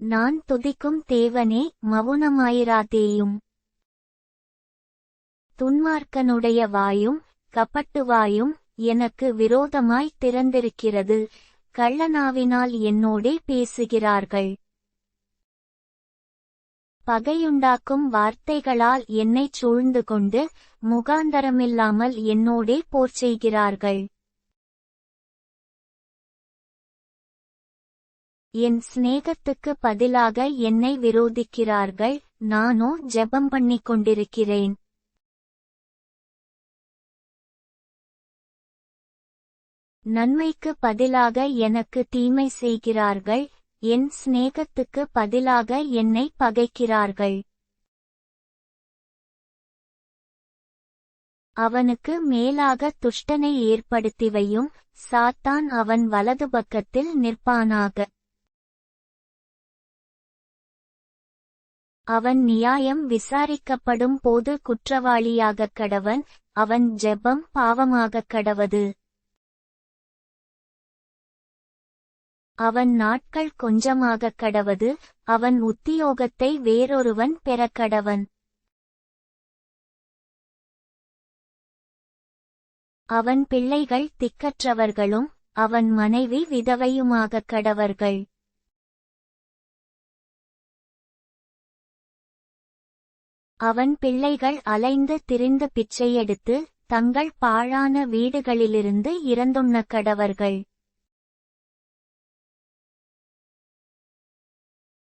நான் துதிக்கும் தேவனே, மவுனமாயிராதேயும். துன்மார்க்கனுடைய வாயும் கபட்டு வாயும் எனக்கு விரோதமாய் திறந்திருக்கிறது. கள்ளநாவினால் என்னோடே பேசுகிறார்கள். பகையுண்டாக்கும் வார்த்தைகளால் என்னைச் சூழ்ந்து கொண்டு முகாந்தரமில்லாமல் என்னோடே போர் செய்கிறார்கள். என் சிநேகத்துக்கு பதிலாக என்னை விரோதிக்கிறார்கள். நானோ ஜெபம் பண்ணிக் கொண்டிருக்கிறேன். நன்மைக்கு பதிலாக எனக்கு தீமை செய்கிறார்கள். என் சிநேகத்துக்கு பதிலாக என்னை பகைக்கிறார்கள். அவனுக்கு மேலாக துஷ்டனை ஏற்படுத்திவையும், சாத்தான் அவன் வலது பக்கத்தில் நிற்பானாக. அவன் நியாயம் விசாரிக்கப்படும் போது குற்றவாளியாகக் கடவன். அவன் ஜெபம் பாவமாகக் கடவது. அவன் நாட்கள் கொஞ்சமாகக் கடவது. அவன் உத்தியோகத்தை வேறொருவன் பெறக்கடவன். அவன் பிள்ளைகள் திக்கற்றவர்களும் அவன் மனைவி விதவையுமாகக் கடவர்கள். அவன் பிள்ளைகள் அலைந்து திரிந்து பிச்சையெடுத்து தங்கள் பாழான வீடுகளிலிருந்து இறந்துண்ணக் கடவர்கள்.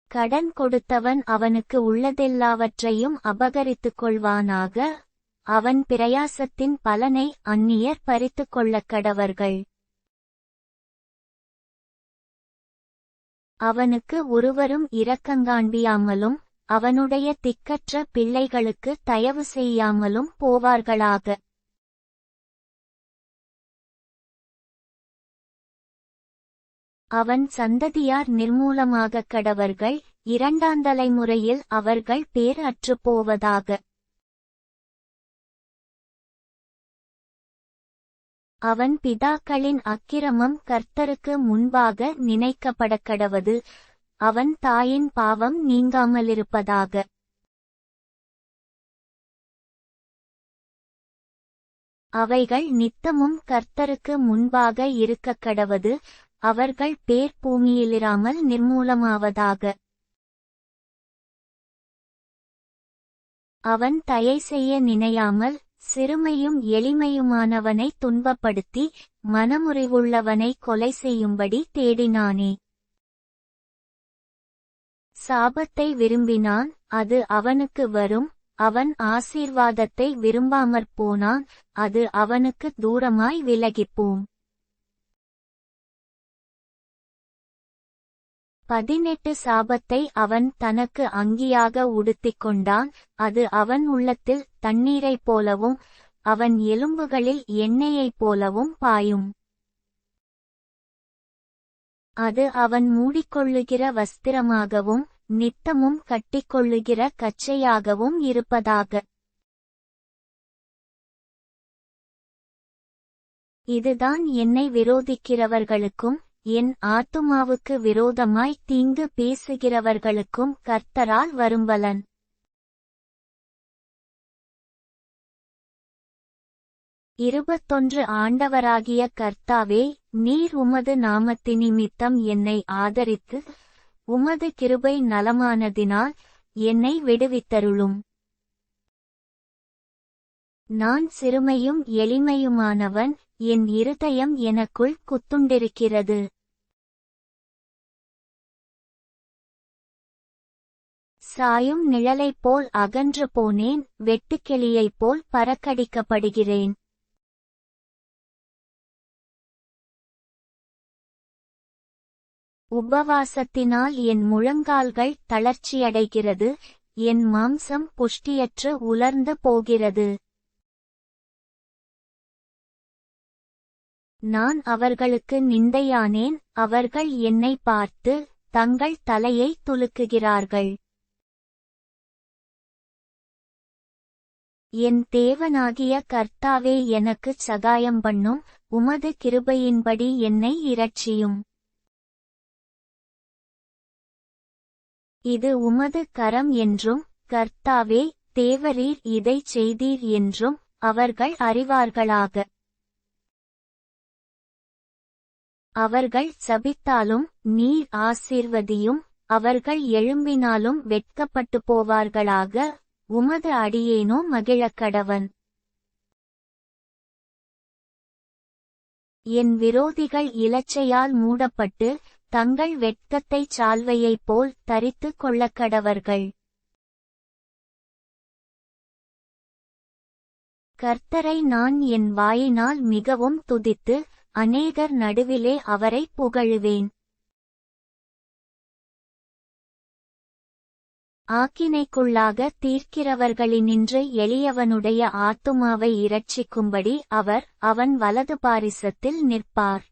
கடன் கொடுத்தவன் அவனுக்கு உள்ளதெல்லாவற்றையும் அபகரித்துக் கொள்வானாக. அவன் பிரயாசத்தின் பலனை அந்நியர் பறித்துக் கொள்ளக் கடவர்கள். அவனுக்கு ஒருவரும் இரக்கங்காண்பியாமலும் அவனுடைய திக்கற்ற பிள்ளைகளுக்கு தயவு செய்யாமலும் போவார்களாக. அவன் சந்ததியார் நிர்மூலமாகக் கடவர்கள். இரண்டாந்தலைமுறையில் அவர்கள் பேர் அற்றுப்போவதாக. அவன் பிதாக்களின் அக்கிரமம் கர்த்தருக்கு முன்பாக நினைக்கப்படக்கடவது. அவன் தாயின் பாவம் நீங்காமலிருப்பதாக. அவைகள் நித்தமும் கர்த்தருக்கு முன்பாக இருக்கக் கடவது. அவர்கள் பேர் பூமியிலிராமல் நிர்மூலமாவதாக. அவன் தயை செய்ய நினையாமல் சிறுமையும் எளிமையுமானவனை துன்பப்படுத்தி மனமுறிவுள்ளவனை கொலை செய்யும்படி தேடினானே. சாபத்தை விரும்பினான், அது அவனுக்கு வரும். அவன் ஆசீர்வாதத்தை விரும்பாமற் போனான், அது அவனுக்கு தூரமாய் விலகிப்போம். 18 சாபத்தை அவன் தனக்கு அங்கியாக உடுத்திக் கொண்டான், அது அவன் உள்ளத்தில் தண்ணீரைப் போலவும் அவன் எலும்புகளில் எண்ணெயைப் போலவும் பாயும். அது அவன் மூடிக்கொள்ளுகிற வஸ்திரமாகவும் நித்தமும் கட்டிக்கொள்ளுகிற கச்சையாகவும் இருப்பதாக. இதுதான் என்னை விரோதிக்கிறவர்களுக்கும் என் ஆத்துமாவுக்கு விரோதமாய் தீங்கு பேசுகிறவர்களுக்கும் கர்த்தரால் வரும்பலன். ஆண்டவராகிய கர்த்தாவே, நீர் உமது நாமத்தினிமித்தம் என்னை ஆதரித்து உமது கிருபை நலமானதினால் என்னை விடுவித்தருளும். நான் சிறுமையும் எளிமையுமானவன், என் இருதயம் எனக்குள் குத்துண்டிருக்கிறது. சாயும் நிழலைப் போல் அகன்று போனேன், வெட்டுக்கிளியைப் போல் பறக்கடிக்கப்படுகிறேன். உபவாசத்தினால் என் முழங்கால்கள் தளர்ச்சியடைகிறது, என் மாம்சம் புஷ்டியற்று உலர்ந்து போகிறது. நான் அவர்களுக்கு நிந்தையானேன், அவர்கள் என்னை பார்த்து தங்கள் தலையை துலுக்குகிறார்கள். என் தேவனாகிய கர்த்தாவே, எனக்குச் சகாயம் பண்ணும், உமது கிருபையின்படி என்னை இரட்சியும். இது உமது கரம் என்றும், கர்த்தாவே, தேவரீர் இதைச் செய்தீர் என்றும் அவர்கள் அறிவார்களாக. அவர்கள் சபித்தாலும் நீர் ஆசீர்வதியும், அவர்கள் எழும்பினாலும் வெட்கப்பட்டு போவார்களாக. உமது அடியேனோ மகிழக்கடவன். என் விரோதிகள் இலச்சையால் மூடப்பட்டு, தங்கள் வெட்கத்தைச் சால்வையைப் போல் தரித்துக் கொள்ளக்கடவர்கள். கர்த்தரை நான் என் வாயினால் மிகவும் துதித்து, அநேகர் நடுவிலே அவரை புகழுவேன். ஆக்கினைக்குள்ளாக தீர்க்கிறவர்களினின்று எளியவனுடைய ஆத்துமாவை இரட்சிக்கும்படி அவர் அவன் வலது பாரிசத்தில் நிற்பார்.